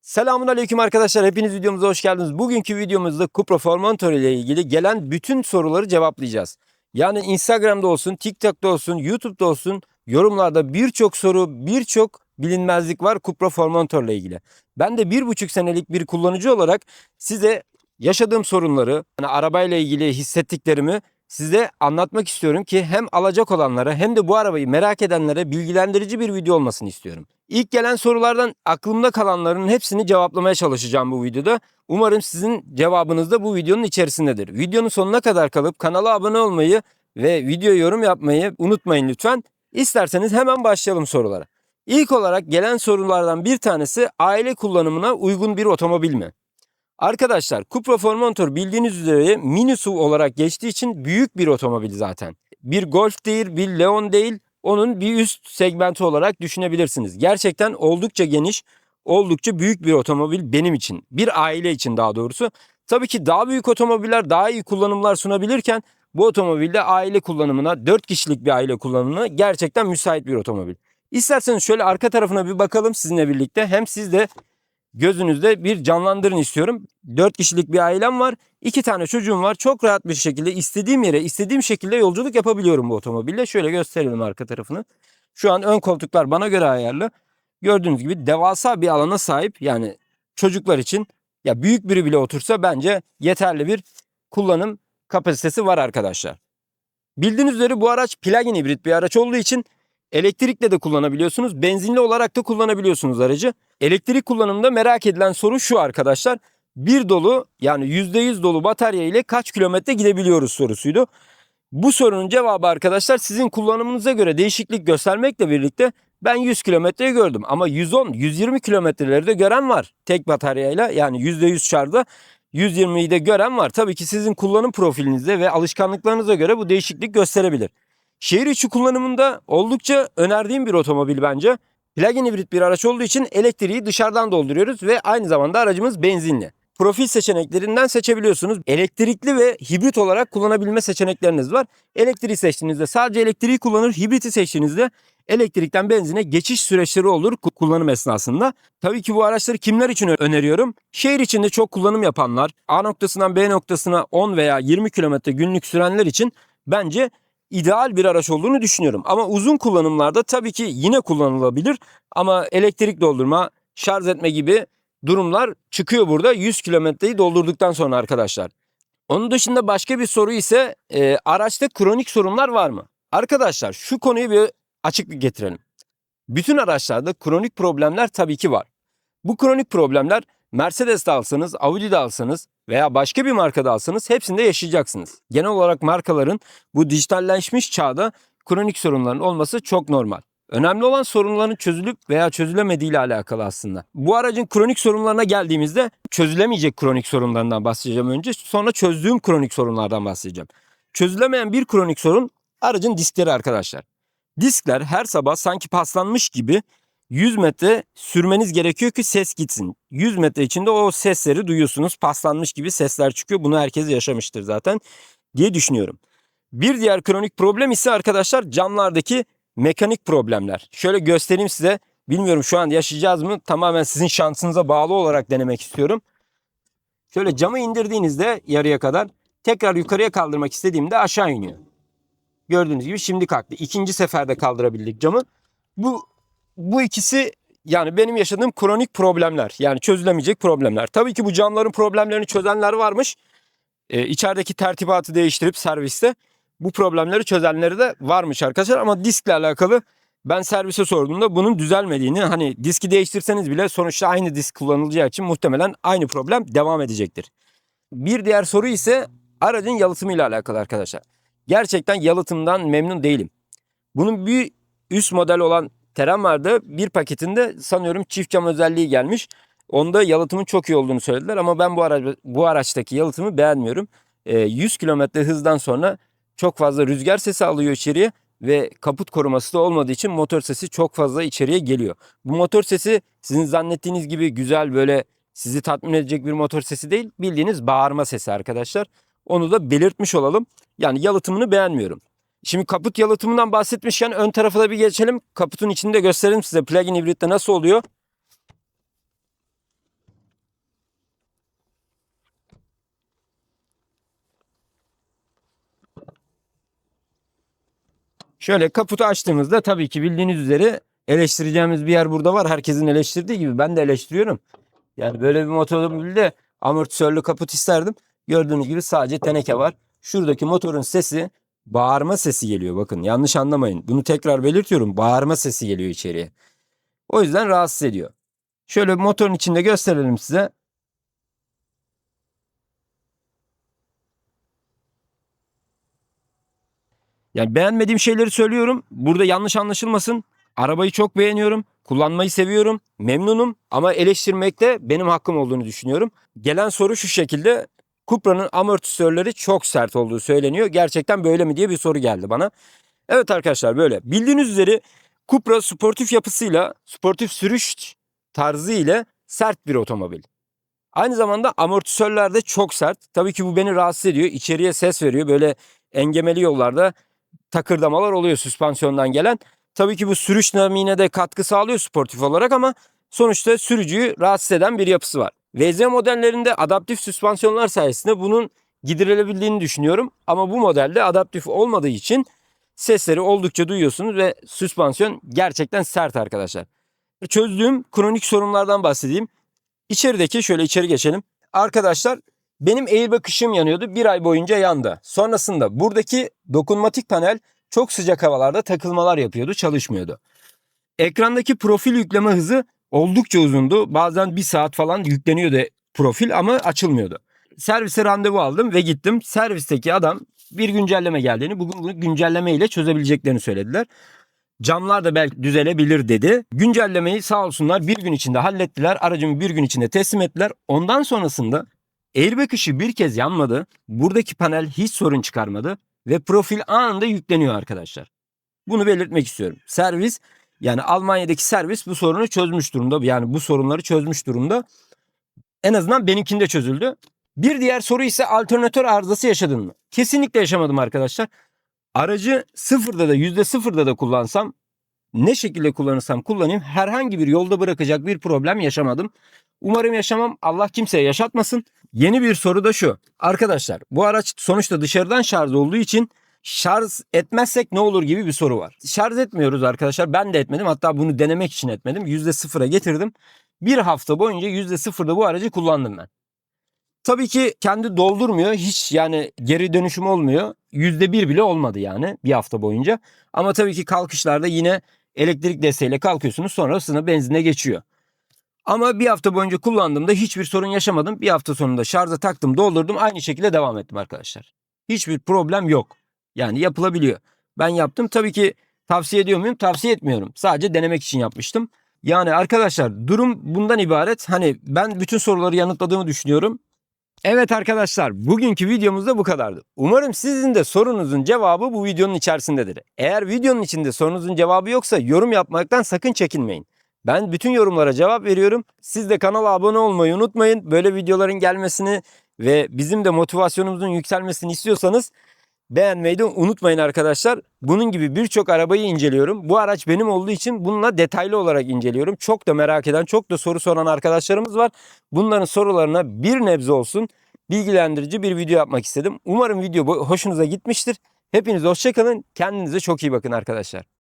Selamun aleyküm arkadaşlar. Hepiniz videomuza hoş geldiniz. Bugünkü videomuzda Cupra Formentor ile ilgili gelen bütün soruları cevaplayacağız. Yani Instagram'da olsun, TikTok'ta olsun, YouTube'da olsun yorumlarda birçok soru, birçok bilinmezlik var Cupra Formentor ile ilgili. Ben de 1,5 senelik bir kullanıcı olarak size yaşadığım sorunları, yani arabayla ilgili hissettiklerimi size anlatmak istiyorum ki hem alacak olanlara hem de bu arabayı merak edenlere bilgilendirici bir video olmasını istiyorum. İlk gelen sorulardan aklımda kalanların hepsini cevaplamaya çalışacağım bu videoda. Umarım sizin cevabınız da bu videonun içerisindedir. Videonun sonuna kadar kalıp kanala abone olmayı ve video yorum yapmayı unutmayın lütfen. İsterseniz hemen başlayalım sorulara. İlk olarak gelen sorulardan bir tanesi aile kullanımına uygun bir otomobil mi? Arkadaşlar Cupra Formentor bildiğiniz üzere mini SUV olarak geçtiği için büyük bir otomobil zaten. Bir Golf değil, bir Leon değil, onun bir üst segmenti olarak düşünebilirsiniz. Gerçekten oldukça geniş, oldukça büyük bir otomobil benim için. Bir aile için daha doğrusu. Tabii ki daha büyük otomobiller daha iyi kullanımlar sunabilirken bu otomobilde aile kullanımına, 4 kişilik bir aile kullanımına gerçekten müsait bir otomobil. İsterseniz şöyle arka tarafına bir bakalım sizinle birlikte. Hem siz de gözünüzde bir canlandırın istiyorum. 4 kişilik bir ailem var. 2 tane çocuğum var. Çok rahat bir şekilde istediğim yere, istediğim şekilde yolculuk yapabiliyorum bu otomobille. Şöyle gösterelim arka tarafını. Şu an ön koltuklar bana göre ayarlı. Gördüğünüz gibi devasa bir alana sahip. Yani çocuklar için ya büyük biri bile otursa bence yeterli bir kullanım kapasitesi var arkadaşlar. Bildiğiniz üzere bu araç plug-in hibrit bir araç olduğu için elektrikle de kullanabiliyorsunuz. Benzinli olarak da kullanabiliyorsunuz aracı. Elektrik kullanımında merak edilen soru şu arkadaşlar. Bir dolu yani %100 dolu batarya ile kaç kilometre gidebiliyoruz sorusuydu. Bu sorunun cevabı arkadaşlar sizin kullanımınıza göre değişiklik göstermekle birlikte ben 100 kilometreyi gördüm. Ama 110, 120 kilometreleri de gören var. Tek bataryayla yani %100 şarjda 120'yi de gören var. Tabii ki sizin kullanım profilinizde ve alışkanlıklarınıza göre bu değişiklik gösterebilir. Şehir içi kullanımında oldukça önerdiğim bir otomobil bence. Plug-in hibrit bir araç olduğu için elektriği dışarıdan dolduruyoruz ve aynı zamanda aracımız benzinli. Profil seçeneklerinden seçebiliyorsunuz. Elektrikli ve hibrit olarak kullanabilme seçenekleriniz var. Elektriği seçtiğinizde sadece elektriği kullanır, hibriti seçtiğinizde elektrikten benzine geçiş süreçleri olur kullanım esnasında. Tabii ki bu araçları kimler için öneriyorum? Şehir içinde çok kullanım yapanlar, A noktasından B noktasına 10 veya 20 kilometre günlük sürenler için bence ideal bir araç olduğunu düşünüyorum. Ama uzun kullanımlarda tabii ki yine kullanılabilir ama elektrik doldurma, şarj etme gibi durumlar çıkıyor burada 100 kilometreyi doldurduktan sonra arkadaşlar. Onun dışında başka bir soru ise araçta kronik sorunlar var mı? Arkadaşlar şu konuyu bir açık getirelim. Bütün araçlarda kronik problemler tabii ki var. Bu kronik problemler Mercedes'te alsanız, Audi'de alsanız veya başka bir markada alsanız hepsinde yaşayacaksınız. Genel olarak markaların bu dijitalleşmiş çağda kronik sorunların olması çok normal. Önemli olan sorunların çözülüp veya çözülemediği ile alakalı aslında. Bu aracın kronik sorunlarına geldiğimizde çözülemeyecek kronik sorunlarından bahsedeceğim önce. Sonra çözdüğüm kronik sorunlardan bahsedeceğim. Çözülemeyen bir kronik sorun aracın diskleri arkadaşlar. Diskler her sabah sanki paslanmış gibi 100 metre sürmeniz gerekiyor ki ses gitsin. 100 metre içinde o sesleri duyuyorsunuz. Paslanmış gibi sesler çıkıyor. Bunu herkes yaşamıştır zaten diye düşünüyorum. Bir diğer kronik problem ise arkadaşlar camlardaki mekanik problemler. Şöyle göstereyim size. Bilmiyorum şu an yaşayacağız mı? Tamamen sizin şansınıza bağlı olarak denemek istiyorum. Şöyle camı indirdiğinizde yarıya kadar tekrar yukarıya kaldırmak istediğimde aşağı iniyor. Gördüğünüz gibi şimdi kalktı. İkinci seferde kaldırabildik camı. Bu ikisi yani benim yaşadığım kronik problemler. Yani çözülemeyecek problemler. Tabii ki bu camların problemlerini çözenler varmış. İçerideki tertibatı değiştirip serviste bu problemleri çözenleri de varmış arkadaşlar. Ama diskle alakalı ben servise sorduğumda bunun düzelmediğini, hani diski değiştirseniz bile sonuçta aynı disk kullanılacağı için muhtemelen aynı problem devam edecektir. Bir diğer soru ise aracın yalıtımıyla alakalı arkadaşlar. Gerçekten yalıtımdan memnun değilim. Bunun bir üst model olan Terem vardı. Bir paketinde sanıyorum çift cam özelliği gelmiş. Onda yalıtımın çok iyi olduğunu söylediler ama ben bu araçtaki yalıtımı beğenmiyorum. 100 kilometre hızdan sonra çok fazla rüzgar sesi alıyor içeriye ve kaput koruması da olmadığı için motor sesi çok fazla içeriye geliyor. Bu motor sesi sizin zannettiğiniz gibi güzel böyle sizi tatmin edecek bir motor sesi değil. Bildiğiniz bağırma sesi arkadaşlar. Onu da belirtmiş olalım. Yani yalıtımını beğenmiyorum. Şimdi kaput yalıtımından bahsetmişken ön tarafa da bir geçelim. Kaputun içinde gösterelim size plug-in hibritte nasıl oluyor. Şöyle kaputu açtığımızda tabii ki bildiğiniz üzere eleştireceğimiz bir yer burada var. Herkesin eleştirdiği gibi ben de eleştiriyorum. Yani böyle bir motomobilde amortisörlü kaput isterdim. Gördüğünüz gibi sadece teneke var. Şuradaki motorun sesi bağırma sesi geliyor. Bakın yanlış anlamayın. Bunu tekrar belirtiyorum. Bağırma sesi geliyor içeriye. O yüzden rahatsız ediyor. Şöyle motorun içinde gösterelim size. Yani beğenmediğim şeyleri söylüyorum. Burada yanlış anlaşılmasın. Arabayı çok beğeniyorum. Kullanmayı seviyorum. Memnunum ama eleştirmekte benim hakkım olduğunu düşünüyorum. Gelen soru şu şekilde. Cupra'nın amortisörleri çok sert olduğu söyleniyor. Gerçekten böyle mi diye bir soru geldi bana. Evet arkadaşlar böyle. Bildiğiniz üzere Cupra sportif yapısıyla, sportif sürüş tarzı ile sert bir otomobil. Aynı zamanda amortisörler de çok sert. Tabii ki bu beni rahatsız ediyor. İçeriye ses veriyor. Böyle engemeli yollarda takırdamalar oluyor süspansiyondan gelen. Tabii ki bu sürüş dinamiğine de katkı sağlıyor sportif olarak ama sonuçta sürücüyü rahatsız eden bir yapısı var. VZ modellerinde adaptif süspansiyonlar sayesinde bunun giderilebildiğini düşünüyorum. Ama bu modelde adaptif olmadığı için sesleri oldukça duyuyorsunuz ve süspansiyon gerçekten sert arkadaşlar. Çözdüğüm kronik sorunlardan bahsedeyim. İçerideki şöyle içeri geçelim. Arkadaşlar benim airbag ışığım yanıyordu. Bir ay boyunca yandı. Sonrasında buradaki dokunmatik panel çok sıcak havalarda takılmalar yapıyordu. Çalışmıyordu. Ekrandaki profil yükleme hızı oldukça uzundu. Bazen bir saat falan yükleniyordu profil ama açılmıyordu. Servise randevu aldım ve gittim. Servisteki adam bir güncelleme geldiğini, bugün bunu güncelleme ile çözebileceklerini söylediler. Camlar da belki düzelebilir dedi. Güncellemeyi sağ olsunlar bir gün içinde hallettiler. Aracımı bir gün içinde teslim ettiler. Ondan sonrasında airbag ışığı bir kez yanmadı. Buradaki panel hiç sorun çıkarmadı. Ve profil anında yükleniyor arkadaşlar. Bunu belirtmek istiyorum. Servis yani Almanya'daki servis bu sorunu çözmüş durumda. Yani bu sorunları çözmüş durumda. En azından benimkinde çözüldü. Bir diğer soru ise alternatör arızası yaşadın mı? Kesinlikle yaşamadım arkadaşlar. Aracı sıfırda da %0'da da kullansam ne şekilde kullanırsam kullanayım herhangi bir yolda bırakacak bir problem yaşamadım. Umarım yaşamam. Allah kimseye yaşatmasın. Yeni bir soru da şu. Arkadaşlar bu araç sonuçta dışarıdan şarj olduğu için şarj etmezsek ne olur gibi bir soru var. Şarj etmiyoruz arkadaşlar. Ben de etmedim. Hatta bunu denemek için etmedim. %0'a getirdim. Bir hafta boyunca %0'da bu aracı kullandım ben. Tabii ki kendi doldurmuyor. Hiç yani geri dönüşüm olmuyor. %1 bile olmadı yani bir hafta boyunca. Ama tabii ki kalkışlarda yine elektrik desteğiyle kalkıyorsunuz. Sonrasında benzine geçiyor. Ama bir hafta boyunca kullandığımda hiçbir sorun yaşamadım. Bir hafta sonunda şarja taktım, doldurdum. Aynı şekilde devam ettim arkadaşlar. Hiçbir problem yok. Yani yapılabiliyor. Ben yaptım. Tabii ki tavsiye ediyor muyum? Tavsiye etmiyorum. Sadece denemek için yapmıştım. Yani arkadaşlar durum bundan ibaret. Hani ben bütün soruları yanıtladığımı düşünüyorum. Evet arkadaşlar, bugünkü videomuz da bu kadardı. Umarım sizin de sorunuzun cevabı bu videonun içerisindedir. Eğer videonun içinde sorunuzun cevabı yoksa yorum yapmaktan sakın çekinmeyin. Ben bütün yorumlara cevap veriyorum. Siz de kanala abone olmayı unutmayın. Böyle videoların gelmesini ve bizim de motivasyonumuzun yükselmesini istiyorsanız beğenmeyi de unutmayın arkadaşlar. Bunun gibi birçok arabayı inceliyorum. Bu araç benim olduğu için bununla detaylı olarak inceliyorum. Çok da merak eden, çok da soru soran arkadaşlarımız var. Bunların sorularına bir nebze olsun bilgilendirici bir video yapmak istedim. Umarım video hoşunuza gitmiştir. Hepiniz hoşça kalın. Kendinize çok iyi bakın arkadaşlar.